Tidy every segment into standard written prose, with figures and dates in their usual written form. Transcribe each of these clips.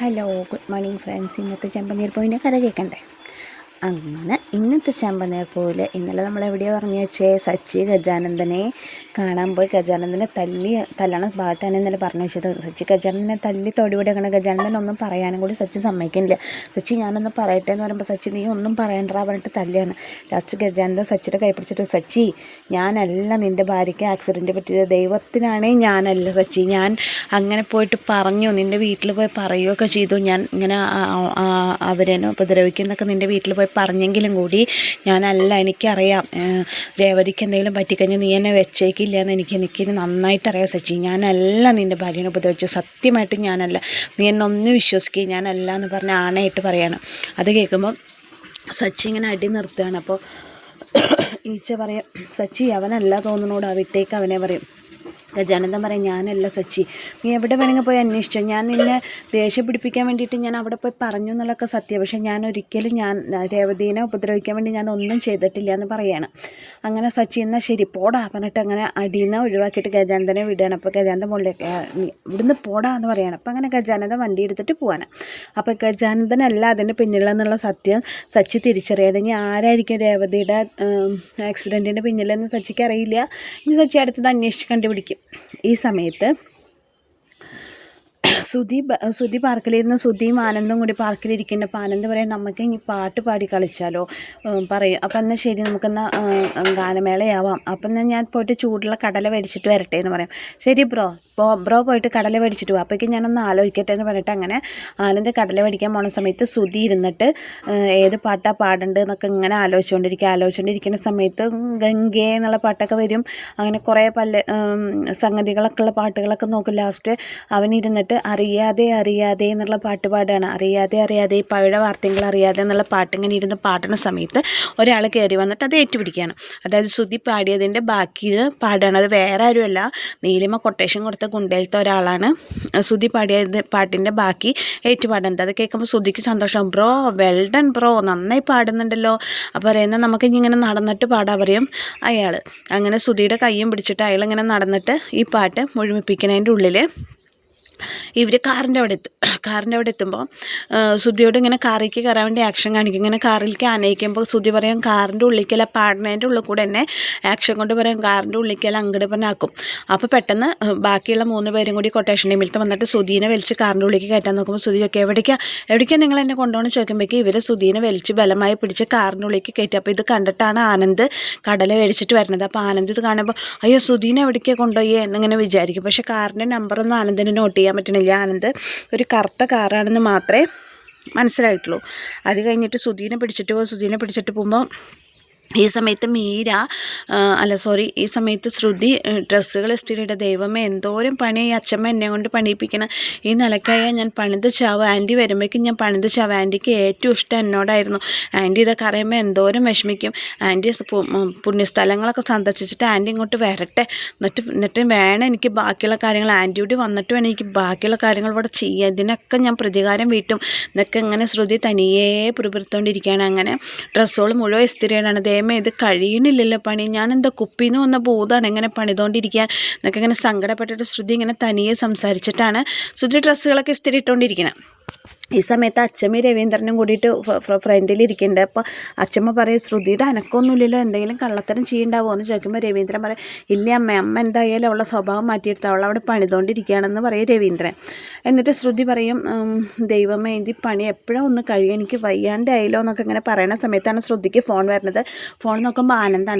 Hello, good morning friends. ഇന്നത്തെ ചെമ്പനീർ പൂവിൻ്റെ കഥ കേൾക്കണ്ടേ? അങ്ങനെ ഇന്നത്തെ ചെമ്പനീർ പൂവിൽ ഇന്നലെ നമ്മളെവിടെയാണ് പറഞ്ഞു വെച്ചേ, സച്ചി ഗജാനന്ദനെ കാണാൻ പോയി. ഗജാനന്ദനെ തല്ലണ ഭാഗത്താണ് ഇന്നലെ പറഞ്ഞു വെച്ചത്. സച്ചി ഗജാനന്ദനെ തല്ലി തൊടിവിടെയാണ്. ഗജാനന്ദൻ ഒന്നും പറയാനും കൂടി സച്ചി സമ്മതിക്കുന്നില്ല. സച്ചി ഞാനൊന്ന് പറയട്ടെ എന്ന് പറയുമ്പോൾ സച്ചി നീ ഒന്നും പറയണ്ടാ പറഞ്ഞിട്ട് തല്ലിയാണ്. ലാസ്റ്റ് ഗജാനന്ദൻ സച്ചിയുടെ കൈ പിടിച്ചിട്ട്, സച്ചി ഞാനല്ല നിൻ്റെ ഭാര്യയ്ക്ക് ആക്സിഡൻറ്റ് പറ്റിയത്, ദൈവത്തിനാണേ ഞാനല്ല സച്ചി. ഞാൻ അങ്ങനെ പോയിട്ട് പറഞ്ഞു, നിൻ്റെ വീട്ടിൽ പോയി പറയുകയൊക്കെ ചെയ്തു. ഞാൻ ഇങ്ങനെ അവരെന്നെ ഉപദ്രവിക്കുന്നൊക്കെ നിൻ്റെ വീട്ടിൽ പോയി പറഞ്ഞെങ്കിലും കൂടി ഞാനല്ല. എനിക്കറിയാം രേവതിക്ക് എന്തെങ്കിലും പറ്റിക്കഴിഞ്ഞാൽ നീ എന്നെ വെച്ചേക്കില്ല എന്ന് എനിക്ക് നന്നായിട്ടറിയാം സച്ചി. ഞാനല്ല നിൻ്റെ ഭാര്യനെ ഉപദ്രവിച്ചത്, സത്യമായിട്ടും ഞാനല്ല. നീ എന്നെ ഒന്ന് വിശ്വസിക്കുക, ഞാനല്ല എന്ന് പറഞ്ഞ് ആണയായിട്ട് പറയാണ്. അത് കേൾക്കുമ്പോൾ സച്ചി ഇങ്ങനെ അടി നിർത്തുകയാണ്. അപ്പോൾ ഈച്ച പറയാം, സച്ചി അവനല്ല തോന്നുന്നോട്, വിട്ടേക്ക് അവനെ പറയും. ഗജാനന്ദൻ പറയും, ഞാനല്ല സച്ചി, നീ എവിടെ വേണമെങ്കിൽ പോയി അന്വേഷിച്ചോ. ഞാൻ നിന്നെ ദേഷ്യം പിടിപ്പിക്കാൻ വേണ്ടിയിട്ട് ഞാൻ അവിടെ പോയി പറഞ്ഞു എന്നുള്ളതൊക്കെ സത്യം. പക്ഷേ ഞാൻ ഒരിക്കലും രേവതീനെ ഉപദ്രവിക്കാൻ വേണ്ടി ഞാൻ ഒന്നും ചെയ്തിട്ടില്ല എന്ന് പറയാണ്. അങ്ങനെ സച്ചി എന്നാൽ ശരി പോടാ പറഞ്ഞിട്ട് അങ്ങനെ അടിയിൽ ഒഴിവാക്കിയിട്ട് ഗജാനന്ദനെ വിടുകയാണ്. അപ്പോൾ ഗജാനന്ദൻ മുകളിലേക്ക് ഇവിടുന്ന് പോടാ എന്ന് പറയാണ്. അപ്പോൾ അങ്ങനെ ഗജാനന്ദൻ വണ്ടി എടുത്തിട്ട് പോവാണ്. അപ്പോൾ ഗജാനന്ദനല്ല അതിൻ്റെ പിന്നിലെന്നുള്ള സത്യം സച്ചി തിരിച്ചറിയാതെ ഇനി ആരായിരിക്കും രേവതിയുടെ ആക്സിഡൻറ്റിൻ്റെ പിന്നിലെന്ന് സച്ചിക്ക് അറിയില്ല. ഇനി സച്ചി അടുത്തത് അന്വേഷിച്ച് കണ്ടുപിടിക്കും. ഈ സമയത്ത് സുധി പാർക്കിലിരുന്ന് സുധിയും ആനന്ദും കൂടി പാർക്കിലിരിക്കുന്നുണ്ട്. അപ്പോൾ ആനന്ദ് പറയും, നമുക്ക് ഇനി പാട്ട് പാടി കളിച്ചാലോ പറയും. അപ്പം എന്നാൽ ശരി, നമുക്കെന്നാൽ ഗാനമേളയാവാം. അപ്പം എന്നാൽ ഞാൻ പോയിട്ട് ചൂടുള്ള കടല മേടിച്ചിട്ട് വരട്ടെ എന്ന് പറയും. ശരി ബ്രോ പോയിട്ട് കടല മേടിച്ചിട്ട് പോകും. അപ്പോഴേക്കും ഞാനൊന്ന് ആലോചിക്കട്ടെ എന്ന് പറഞ്ഞിട്ട് അങ്ങനെ ആനന്ദ് കടല മേടിക്കാൻ പോണ സമയത്ത് സുധി ഇരുന്നിട്ട് ഏത് പാട്ടാണ് പാടേണ്ടത് എന്നൊക്കെ ഇങ്ങനെ ആലോചിച്ചുകൊണ്ടിരിക്കുന്ന സമയത്ത് ഗംഗേ എന്നുള്ള പാട്ടൊക്കെ വരും. അങ്ങനെ കുറേ സംഗതികളൊക്കെ ഉള്ള പാട്ടുകളൊക്കെ നോക്കും. ലാസ്റ്റ് അവനിരുന്നിട്ട് അറിയാതെ എന്നുള്ള പാട്ട് പാടുകയാണ്. അറിയാതെ പഴയ വാർത്തകൾ അറിയാതെ എന്നുള്ള പാട്ട് ഇങ്ങനെ ഇരുന്ന് പാടുന്ന സമയത്ത് ഒരാൾ കയറി വന്നിട്ട് അത് ഏറ്റുപിടിക്കുകയാണ്. അതായത് സുധി പാടിയതിൻ്റെ ബാക്കി പാടുകയാണ്. അത് വേറെ ആരുമല്ല, നീലിമ കൊട്ടേഷൻ കൊടുത്ത ഗുണ്ടയിലത്തെ ഒരാളാണ് സുധി പാട്ടിൻ്റെ ബാക്കി ഏറ്റുപാടുന്നത്. അത് കേൾക്കുമ്പോൾ സുധിക്ക് സന്തോഷം. ബ്രോ വെൽ ഡൺ ബ്രോ, നന്നായി പാടുന്നുണ്ടല്ലോ. അപ്പോൾ പറയുന്നത് നമുക്ക് ഇനി ഇങ്ങനെ നടന്നിട്ട് പാടാൻ പറയും അയാൾ. അങ്ങനെ സുധിയുടെ കയ്യും പിടിച്ചിട്ട് അയാളിങ്ങനെ നടന്നിട്ട് ഈ പാട്ട് മുഴുമിപ്പിക്കുന്നതിൻ്റെ ഉള്ളിൽ ഇവർ കാറിൻ്റെ അവിടെ എത്തുമ്പോൾ സുധിയോട് ഇങ്ങനെ കാറിലേക്ക് കയറാൻ വേണ്ടി ആക്ഷൻ കാണിക്കും. ഇങ്ങനെ കാറിലേക്ക് ആനയിക്കുമ്പോൾ സുധി പറയും, കാറിൻ്റെ ഉള്ളിക്കല്ല, പാടുന്നതിൻ്റെ ഉള്ളിൽ കൂടെ തന്നെ ആക്ഷൻ കൊണ്ട് പറയും, കാറിൻ്റെ ഉള്ളിക്കല്ല അങ്ങോട്ട് പറഞ്ഞാക്കും. അപ്പോൾ പെട്ടെന്ന് ബാക്കിയുള്ള 3 പേരും കൂടി കൊട്ടേഷൻ ടീമിലത്തെ വന്നിട്ട് സുധീനെ വലിച്ച് കാറിൻ്റെ ഉള്ളിലേക്ക് കയറ്റാൻ നോക്കുമ്പോൾ സുധി ഒക്കെ എവിടേക്കാണ് നിങ്ങൾ എന്നെ കൊണ്ടുപോകണം ചോദിക്കുമ്പോഴേക്ക് ഇവർ സുധീനെ വലിച്ച് ബലമായി പിടിച്ച് കാറിൻ്റെ ഉള്ളിലേക്ക് കയറ്റി. അപ്പോൾ ഇത് കണ്ടിട്ടാണ് ആനന്ദ് കടല മേടിച്ചിട്ട് വരുന്നത്. അപ്പോൾ ആനന്ദ് ഇത് കാണുമ്പോൾ അയ്യോ സുധീനെ എവിടേക്കാണ് കൊണ്ടുപോയി എന്നിങ്ങനെ വിചാരിക്കും. പക്ഷേ കാറിൻ്റെ നമ്പറൊന്നും ആനന്ദിന് നോട്ട് ചെയ്യാൻ പറ്റണില്ല. ആനന്ദ് ഒരു കറുത്ത കാറാണെന്ന് മാത്രമേ മനസ്സിലായിട്ടുള്ളൂ. അത് കഴിഞ്ഞിട്ട് സുധീനെ പിടിച്ചിട്ട് പോകുമ്പോൾ ഈ സമയത്ത് ഈ സമയത്ത് ശ്രുതി ഡ്രസ്സുകൾ ഇസ്തിരിയുടെ. ദൈവമേ എന്തോരം പണി ഈ അച്ഛമ്മ എന്നെ കൊണ്ട് പണിയിപ്പിക്കണം. ഈ നിലക്കായ ഞാൻ പണിത് ചാവും. ആൻറ്റി വരുമ്പോഴേക്കും ഞാൻ പണിത് ചാവും. ആൻറ്റിക്ക് ഏറ്റവും ഇഷ്ടം എന്നോടായിരുന്നു. ആൻറ്റി ഇതൊക്കെ അറിയുമ്പോൾ എന്തോരം വിഷമിക്കും. ആൻറ്റി പുണ്യസ്ഥലങ്ങളൊക്കെ സന്ദർശിച്ചിട്ട് ആൻറ്റി ഇങ്ങോട്ട് വരട്ടെ, എന്നിട്ട് വേണം എനിക്ക് ബാക്കിയുള്ള കാര്യങ്ങൾ, ആൻറ്റിയോട് വന്നിട്ട് വേണം എനിക്ക് ബാക്കിയുള്ള കാര്യങ്ങൾ ഇവിടെ ചെയ്യാൻ. ഇതിനൊക്കെ ഞാൻ പ്രതികാരം വീട്ടും എന്നൊക്കെ ഇങ്ങനെ ശ്രുതി തനിയേ പുറപ്പെടുത്തോണ്ടിരിക്കുകയാണ്. അങ്ങനെ ഡ്രസ്സുകൾ മുഴുവൻ ഇസ്തിരിയാണ്. ഇത് കഴിയണില്ലല്ലോ പണി, ഞാനെന്താ കുപ്പിന്ന് വന്ന ഭൂതാണ് ഇങ്ങനെ പണിതുകൊണ്ടിരിക്കാൻ എന്നൊക്കെ ഇങ്ങനെ സങ്കടപ്പെട്ടിട്ട് ശ്രുതി ഇങ്ങനെ തനിയെ സംസാരിച്ചിട്ടാണ് ശ്രുതി ഡ്രസ്സുകളൊക്കെ ഇസ്തിരി ഇട്ടുകൊണ്ടിരിക്കുന്നത്. ഈ സമയത്ത് അച്ചമ്മയും രവീന്ദ്രനും കൂടിയിട്ട് ഫ്രണ്ടിലിരിക്കുന്നുണ്ട്. അപ്പോൾ അച്ചമ്മ പറയും, ശ്രുതിയുടെ അനക്കൊന്നുമില്ലല്ലോ, എന്തെങ്കിലും കള്ളത്തരം ചെയ്യണ്ടാവുമോ എന്ന് ചോദിക്കുമ്പോൾ രവീന്ദ്രൻ പറയും, ഇല്ല അമ്മ എന്തായാലും അവളുടെ സ്വഭാവം മാറ്റിയെടുത്ത് അവളവിടെ പണിതുകൊണ്ടിരിക്കുകയാണെന്ന് പറയും രവീന്ദ്രൻ. എന്നിട്ട് ശ്രുതി പറയും, ദൈവമേ ഇത് പണി എപ്പോഴാണ് ഒന്ന് കഴിയും, എനിക്ക് വയ്യാണ്ടായാലോ എന്നൊക്കെ ഇങ്ങനെ പറയുന്ന സമയത്താണ് ശ്രുതിക്ക് ഫോൺ വരുന്നത്. ഫോൺ നോക്കുമ്പോൾ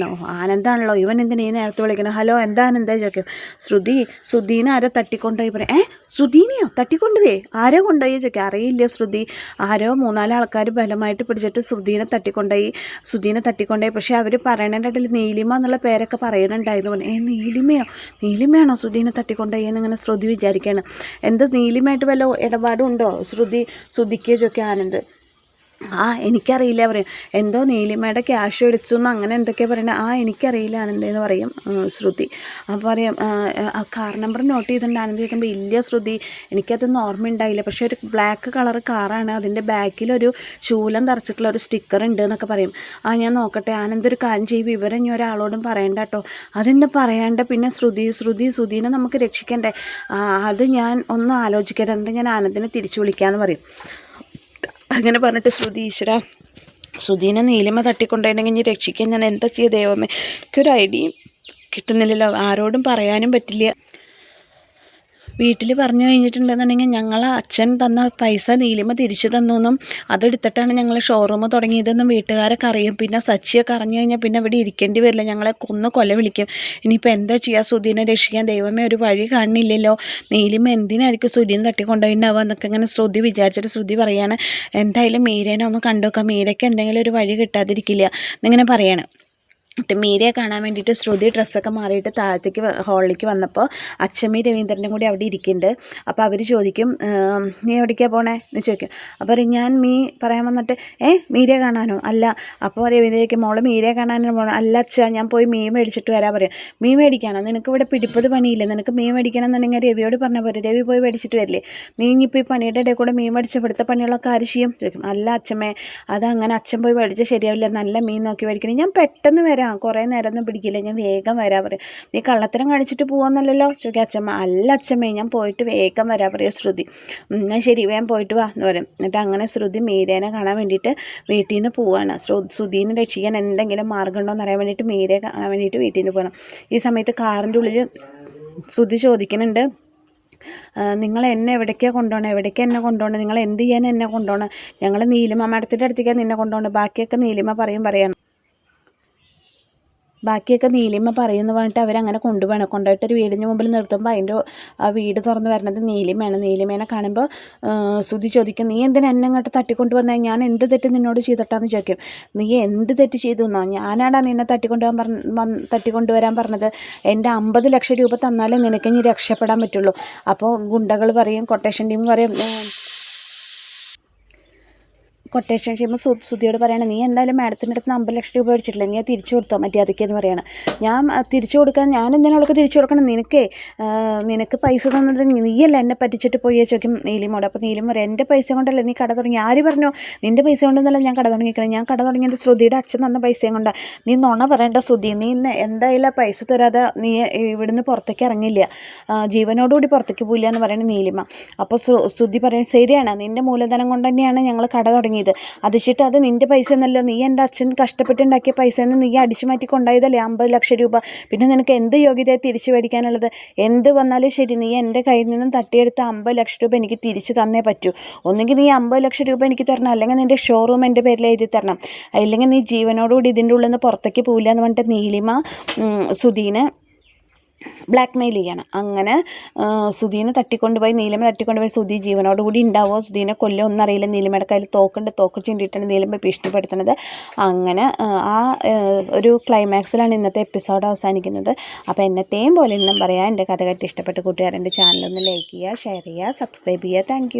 ആനന്ദാണല്ലോ. ഇവൻ എന്തിനാ ഈ നേരത്തെ വിളിക്കണം? ഹലോ എന്താ ചോദിക്കും. ശ്രുതിനെ ആരോ തട്ടിക്കൊണ്ടുപോയി പറയും. ശ്രുതിനെയോ തട്ടിക്കൊണ്ടുപോയി? ആരോ കൊണ്ടുപോയി ചോദിക്കും. അറിയില്ല ശ്രുതി, ആരോ 3-4 ആൾക്കാർ ബലമായിട്ട് പിടിച്ചിട്ട് ശ്രുതിനെ തട്ടിക്കൊണ്ടുപോയി. പക്ഷേ അവർ പറയണതിൽ നീലിമ എന്നുള്ള പേരൊക്കെ പറയുന്നുണ്ടായിരുന്നു. നീലിമയാണോ ശ്രുതിനെ തട്ടിക്കൊണ്ടുപോയി എന്നിങ്ങനെ ശ്രുതി വിചാരിക്കുകയാണ്. എന്ത് നീലിമയായിട്ട് വല്ല ഇടപാടും ഉണ്ടോ ശ്രുതിക്ക് ചോദിക്കുക ആനന്ദ്. എനിക്കറിയില്ല പറയും. എന്തോ നീലിമയുടെ ക്യാഷ് എടുത്തു എന്ന് അങ്ങനെ എന്തൊക്കെയാണ് പറയണത്. എനിക്കറിയില്ല ആനന്ദേന്ന് പറയും ശ്രുതി. അപ്പോൾ പറയും കാർ നമ്പർ നോട്ട് ചെയ്തിട്ടുണ്ട്. ആനന്ദ് ചോദിക്കുമ്പോൾ ഇല്ല ശ്രുതി, എനിക്കതൊന്നും ഓർമ്മയുണ്ടായില്ല, പക്ഷേ ഒരു ബ്ലാക്ക് കളർ കാറാണ്, അതിൻ്റെ ബാക്കിലൊരു ശൂലം തറച്ചിട്ടുള്ള ഒരു സ്റ്റിക്കർ ഉണ്ട് എന്നൊക്കെ പറയും. ഞാൻ നോക്കട്ടെ, ആനന്ദ് ഒരു കാര്യം ചെയ്യും, വിവരം ഇനി ഒരാളോടും പറയണ്ട കേട്ടോ. അതെന്താ പറയാണ്ട് പിന്നെ ശ്രുതിനെ നമുക്ക് രക്ഷിക്കണ്ടേ, അത് ഞാൻ ഒന്ന് ആലോചിക്കട്ടെ, എന്നിട്ട് ഞാൻ ആനന്ദിനെ തിരിച്ചു വിളിക്കാമെന്ന് പറയും. അങ്ങനെ പറഞ്ഞിട്ട് ശ്രുതിനെ നീലിമ തട്ടിക്കൊണ്ടുപോയിട്ടുണ്ടെങ്കിൽ ഇനി രക്ഷിക്കാൻ ഞാൻ എന്താ ചെയ്യുക ദൈവമേ, എനിക്കൊരു ഐഡിയയും കിട്ടുന്നില്ലല്ലോ, ആരോടും പറയാനും പറ്റില്ല. വീട്ടിൽ പറഞ്ഞു കഴിഞ്ഞിട്ടുണ്ടെന്നുണ്ടെങ്കിൽ ഞങ്ങളെ അച്ഛൻ തന്ന പൈസ നീലിമ തിരിച്ചു തന്നെന്നും അതെടുത്തിട്ടാണ് ഞങ്ങൾ ഷോറൂം തുടങ്ങിയതെന്നും വീട്ടുകാരൊക്കെ അറിയും. പിന്നെ സച്ചിയൊക്കെ അറിഞ്ഞു കഴിഞ്ഞാൽ പിന്നെ ഇവിടെ ഇരിക്കേണ്ടി വരില്ല, ഞങ്ങളെ കൊല വിളിക്കും. ഇനിയിപ്പോൾ എന്താ ചെയ്യുക, ശ്രുതിനെ രക്ഷിക്കാൻ ദൈവമേ ഒരു വഴി കാണുന്നില്ലല്ലോ, നീലിമ എന്തിനായിരിക്കും ശ്രുതിനെ തട്ടിക്കൊണ്ടുപോയിട്ടുണ്ടാവുക എന്നൊക്കെ ഇങ്ങനെ ശ്രുതി വിചാരിച്ചിട്ട് ശ്രുതി പറയാണ്, എന്തായാലും മീരേനെ ഒന്ന് കണ്ടുനോക്കാം, മീരയ്ക്ക് എന്തെങ്കിലും ഒരു വഴി കിട്ടാതിരിക്കില്ല എന്നിങ്ങനെ പറയാണ്. എന്നിട്ട് മീരയെ കാണാൻ വേണ്ടിയിട്ട് ശ്രുതി ഡ്രസ്സൊക്കെ മാറിയിട്ട് താഴത്തേക്ക് ഹാളിലേക്ക് വന്നപ്പോൾ അച്ഛമ്മി രവീന്ദ്രനും കൂടി അവിടെ ഇരിക്കുന്നുണ്ട്. അപ്പോൾ അവർ ചോദിക്കും, നീ എവിടേക്കാണ് പോണേ എന്ന് ചോദിക്കും. അപ്പോൾ ഞാൻ പറയാൻ വന്നിട്ട് മീരയെ കാണാനോ അല്ല. അപ്പോൾ രവീന്ദ്രയ്ക്ക് മോള് മീരയെ കാണാനോ പോകണം. അല്ല അച്ഛാ, ഞാൻ പോയി മീൻ മേടിച്ചിട്ട് വരാൻ പറയും. മീൻ മേടിക്കാനോ, നിനക്ക് ഇവിടെ പിടിപ്പത് പണിയില്ല, നിനക്ക് മീൻ മേടിക്കണം എന്നുണ്ടെങ്കിൽ രവിയോട് പറഞ്ഞാൽ പോരെ, രവി പോയി മേടിച്ചിട്ട് വരില്ലേ, നീ ഇനിയിപ്പോൾ ഈ പണിയുടെ ഇടയിൽ കൂടെ മീൻ മേടിച്ച് ഇവിടുത്തെ പണികളൊക്കെ ആര് ചെയ്യും ചോദിക്കും. അല്ല അച്ഛമ്മേ, അതങ്ങനെ അച്ഛൻ പോയി മേടിച്ചാൽ ശരിയാവില്ല, നല്ല മീൻ നോക്കി മേടിക്കണം, ഞാൻ പെട്ടെന്ന് വരാം, കുറേ നേരമൊന്നും പിടിക്കില്ല, ഞാൻ വേഗം വരാൻ പറയും. നീ കള്ളത്തരം കാണിച്ചിട്ട് പോകാമെന്നല്ലോ ചോദിക്കുക അച്ഛമ്മ. അല്ല അച്ഛമ്മേ, ഞാൻ പോയിട്ട് വേഗം വരാൻ പറയുക ശ്രുതി. എന്നാൽ ശരി, വേഗം പോയിട്ട് വാ എന്ന് പറയും. എന്നിട്ട് അങ്ങനെ ശ്രുതി മീരേനെ കാണാൻ വേണ്ടിയിട്ട് വീട്ടിൽ നിന്ന് പോവാണ്. ശ്രുതിനെ രക്ഷിക്കാൻ എന്തെങ്കിലും മാർഗ്ഗമുണ്ടോ എന്ന് അറിയാൻ വേണ്ടിയിട്ട് മീരയെ കാണാൻ വേണ്ടിയിട്ട് വീട്ടിൽ നിന്ന് പോകണം. ഈ സമയത്ത് കാറിൻ്റെ ഉള്ളിൽ ശ്രുതി ചോദിക്കുന്നുണ്ട്, നിങ്ങൾ എന്നെ എവിടേക്കാണ് കൊണ്ടുപോകണം, എവിടേക്കാണ് എന്നെ കൊണ്ടുപോകണം, നിങ്ങൾ എന്ത് ചെയ്യാൻ എന്നെ കൊണ്ടുപോകണം, ഞങ്ങൾ നീലിമ മാഡത്തിൻ്റെ അടുത്തേക്കാണ് നിന്നെ കൊണ്ടുപോകണം, ബാക്കിയൊക്കെ നീലിമ പറയാണ്. ബാക്കിയൊക്കെ നീലിമ പറയുമെന്ന് പറഞ്ഞിട്ട് അവരങ്ങനെ കൊണ്ടുപോയിട്ടൊരു വീടിന് മുമ്പിൽ നിർത്തുമ്പോൾ അതിൻ്റെ ആ വീട് തുറന്ന് വരുന്നത് നീലിമയാണ്. നീലിമേനെ കാണുമ്പോൾ ശ്രുതി ചോദിക്കും, നീ എന്തിനാ എന്നെ അങ്ങോട്ട് തട്ടിക്കൊണ്ടുവന്നേ, ഞാൻ എന്ത് തെറ്റ് നിന്നോട് ചെയ്തിട്ടാന്ന് ചോദിക്കും. നീ എന്ത് തെറ്റ് ചെയ്തു എന്നോ, ഞാനാടാ നിന്നെ തട്ടിക്കൊണ്ടുവരാൻ പറഞ്ഞത്, എൻ്റെ 50 ലക്ഷം രൂപ തന്നാലേ നിനക്ക് ഇനി രക്ഷപ്പെടാൻ പറ്റുള്ളൂ. അപ്പോൾ ഗുണ്ടകൾ പറയും, കൊട്ടേഷൻ ടീം പറയും, കൊട്ടേഷൻ ചെയ്യുമ്പോൾ ശ്രുതിയോട് പറയണം, നീ എന്തായാലും മാഡത്തിൻ്റെ അടുത്ത് 50 ലക്ഷം രൂപ മേടിച്ചിട്ടില്ല, നീ തിരിച്ചു കൊടുത്തോ മര്യാദയ്ക്കെന്ന് പറയണം. ഞാൻ തിരിച്ചു കൊടുക്കാൻ, ഞാൻ എന്തിനവൾക്ക് തിരിച്ചു കൊടുക്കണം, നിനക്ക് പൈസ തന്നത് നീയല്ല എന്നെ പറ്റിച്ചിട്ട് പോയി ചോദിക്കും നീലിമോട്. അപ്പോൾ നീലിമ പറയും, എൻ്റെ പൈസ കൊണ്ടല്ലേ നീ കട തുടങ്ങി, ആര് പറഞ്ഞോ നിൻ്റെ പൈസ കൊണ്ടൊന്നല്ല ഞാൻ കട തുടങ്ങിക്കണം, ഞാൻ കട തുടങ്ങിയത് ശ്രുതിയുടെ അച്ഛൻ തന്ന പൈസയും കൊണ്ടാണ്, നീ നുണ പറയേണ്ട ശ്രുതി, നീ എന്തായാലും പൈസ തരാതെ നീ ഇവിടുന്ന് പുറത്തേക്ക് ഇറങ്ങില്ല, ജീവനോടുകൂടി പുറത്തേക്ക് പോയില്ല എന്ന് പറയുന്നത് നീലിമ. അപ്പോൾ ശ്രുതി പറയും, ശരിയാണ്, നിൻ്റെ മൂലധനം കൊണ്ട് തന്നെയാണ് ഞങ്ങൾ കട തുടങ്ങിയത്, അതിച്ചിട്ട് അത് നിൻ്റെ പൈസ എന്നല്ലോ, നീ എൻ്റെ അച്ഛൻ കഷ്ടപ്പെട്ടുണ്ടാക്കിയ പൈസ എന്ന് നീ അടിച്ചു മാറ്റി കൊണ്ടായതല്ലേ 50 ലക്ഷം രൂപ, പിന്നെ നിനക്ക് എന്ത് യോഗ്യതയെ തിരിച്ചു മേടിക്കാനുള്ളത്, എന്ത് വന്നാലും ശരി നീ എൻ്റെ കയ്യിൽ നിന്നും തട്ടിയെടുത്ത 50 ലക്ഷം രൂപ എനിക്ക് തിരിച്ചു തന്നേ പറ്റൂ, ഒന്നുകിൽ നീ 50 ലക്ഷം രൂപ എനിക്ക് തരണം, അല്ലെങ്കിൽ നിൻ്റെ ഷോറൂം എൻ്റെ പേരിൽ എഴുതി തരണം, അല്ലെങ്കിൽ നീ ജീവനോടുകൂടി ഇതിൻ്റെ ഉള്ളിൽ നിന്ന് പുറത്തേക്ക് പോവില്ല എന്ന് പറഞ്ഞിട്ട് നീലിമ ശ്രുതിനെ ബ്ലാക്ക് മെയിൽ ചെയ്യണം. അങ്ങനെ ശ്രുതിനെ നീലിമ തട്ടിക്കൊണ്ടുപോയി ശ്രുതി ജീവനോടുകൂടി ഉണ്ടാവുമോ, ശ്രുതിനെ കൊല്ലോ ഒന്നും അറിയില്ല. നീലിമയുടെ കയ്യിൽ തോക്ക് ചീണ്ടിയിട്ടാണ് നീലിമ ഭീഷണിപ്പെടുത്തുന്നത്. അങ്ങനെ ആ ഒരു ക്ലൈമാക്സിലാണ് ഇന്നത്തെ എപ്പിസോഡ് അവസാനിക്കുന്നത്. അപ്പോൾ എന്നത്തെയും പോലെ ഇന്നും പറയാം, എൻ്റെ കഥ കേട്ട് ഇഷ്ടപ്പെട്ട കൂട്ടുകാർ എൻ്റെ ചാനലൊന്ന് ലൈക്ക് ചെയ്യുക, ഷെയർ ചെയ്യുക, സബ്സ്ക്രൈബ് ചെയ്യുക. താങ്ക്